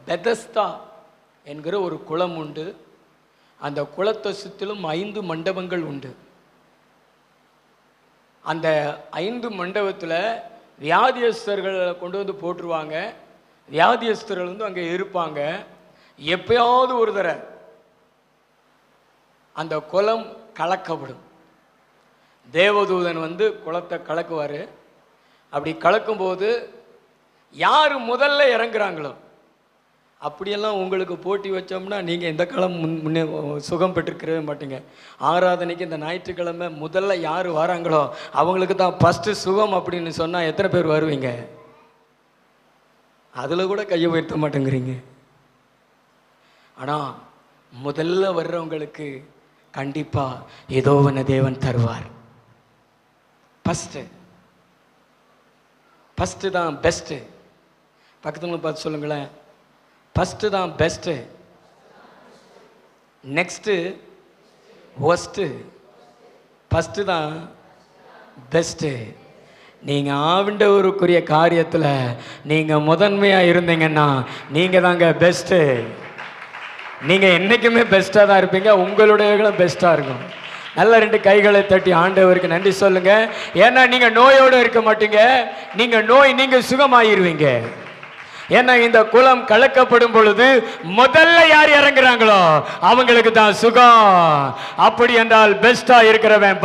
Bethesda என்கிற ஒரு குளம் உண்டு. அந்த குளத்தை சுற்றிலும் 5 மண்டபங்கள் உண்டு. அந்த 5 மண்டபத்தில் வியாதியஸ்தர்களை கொண்டு வந்து போட்டுருவாங்க. வியாதியஸ்தர்கள் வந்து அங்கே இருப்பாங்க. எப்பயாவது ஒரு தடவை அந்த குளம் கலக்கப்படும். தேவதூதன் வந்து குளத்தை கலக்குவார். அப்படி கலக்கும்போது யார் முதல்ல இறங்குறாங்களோ, அப்படியெல்லாம் உங்களுக்கு போட்டி வச்சோம்னா நீங்கள் எந்த காலம் முன்னே சுகம் பெற்றுக்கிறவே மாட்டீங்க. ஆராதனைக்கு இந்த ஞாயிற்றுக்கிழமை முதல்ல யார் வராங்களோ அவங்களுக்கு தான் ஃபஸ்ட்டு சுகம் அப்படின்னு சொன்னால் எத்தனை பேர் வருவீங்க? அதில் கூட கையை உயர்த்த மாட்டேங்கிறீங்க. ஆனால் முதல்ல வர்றவங்களுக்கு கண்டிப்பாக ஏதோ ஒன்று தேவன் தருவார். ஃபஸ்ட்டு தான் பெஸ்ட்டு. பக்கத்துல பார்த்து சொல்லுங்களேன், ஃபஸ்ட்டு தான் பெஸ்ட்டு, நெக்ஸ்ட்டு ஒஸ்ட்டு, ஃபஸ்ட்டு தான் பெஸ்ட்டு. நீங்கள் ஆண்டவருக்குரிய காரியத்தில் நீங்கள் முதன்மையாக இருந்தீங்கன்னா நீங்கள் தாங்க பெஸ்ட்டு. நீங்கள் என்றைக்குமே பெஸ்ட்டாக தான் இருப்பீங்க. உங்களுடையவர்களும் பெஸ்ட்டாக இருக்கும். நல்ல 2 கைகளை தட்டி ஆண்டவருக்கு நன்றி சொல்லுங்க. ஏன்னா நீங்கள் நோயோடு இருக்க மாட்டீங்க. நீங்கள் சுகமாயிருவீங்க. ஏன்னா இந்த குளம் கலக்கப்படும் பொழுது முதல்ல யார் இறங்குறாங்களோ அவங்களுக்கு தான் சுகம். அப்படி என்றால் பெஸ்டா இருக்கிறவன்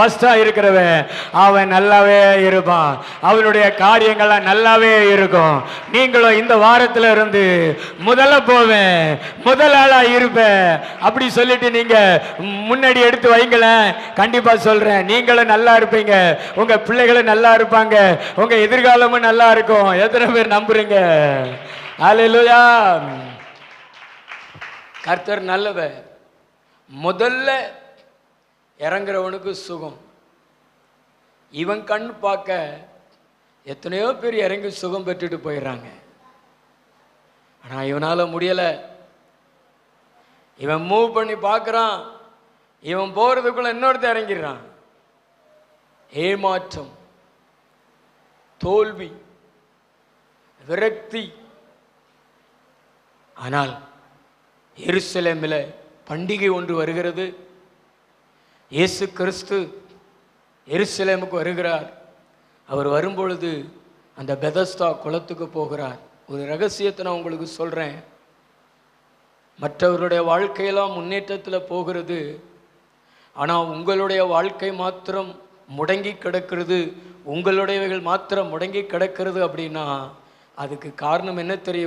அவன் நல்லாவே இருப்பான். அவனுடைய காரியங்கள்லாம் நல்லாவே இருக்கும். நீங்களும் இந்த வாரத்தில் இருந்து முதல்ல போவேன், முதல் ஆளா இருப்பேன் அப்படி சொல்லிட்டு நீங்க முன்னாடி எடுத்து வைங்களேன். கண்டிப்பா சொல்றேன், நீங்களும் நல்லா இருப்பீங்க, உங்க பிள்ளைகளும் நல்லா இருப்பாங்க, உங்க எதிர்காலமும் நல்லா இருக்கும். எத்தனை பேர் நம்புறீங்க? அல்லேலூயா. கர்த்தர் நல்லவர். முதல்ல இறங்குறவனுக்கு சுகம். இவன் கண் பார்க்க எத்தனையோ பேர் இறங்கி சுகம் பெற்றுட்டு போயிடுறாங்க. ஆனால் இவனால் முடியலை. இவன் மூவ் பண்ணி பார்க்குறான். இவன் போகிறதுக்குள்ள இன்னொருத்த இறங்கிடுறான். ஏமாற்றம், தோல்வி, விரக்தி. ஆனால் எருசலேமில் பண்டிகை ஒன்று வருகிறது. இயேசு கிறிஸ்து எருசலேமுக்கு வருகிறார். அவர் வரும்பொழுது அந்த பெதஸ்தா குளத்துக்கு போகிறார். ஒரு ரகசியத்தை நான் உங்களுக்கு சொல்கிறேன். மற்றவருடைய வாழ்க்கையெல்லாம் முன்னேற்றத்தில் போகிறது. ஆனால் உங்களுடைய வாழ்க்கை மாத்திரம் முடங்கி கிடக்கிறது, உங்களுடையவைகள் மாத்திரம் முடங்கி கிடக்கிறது. அப்படின்னா அதுக்கு காரணம் என்ன தெரியும்?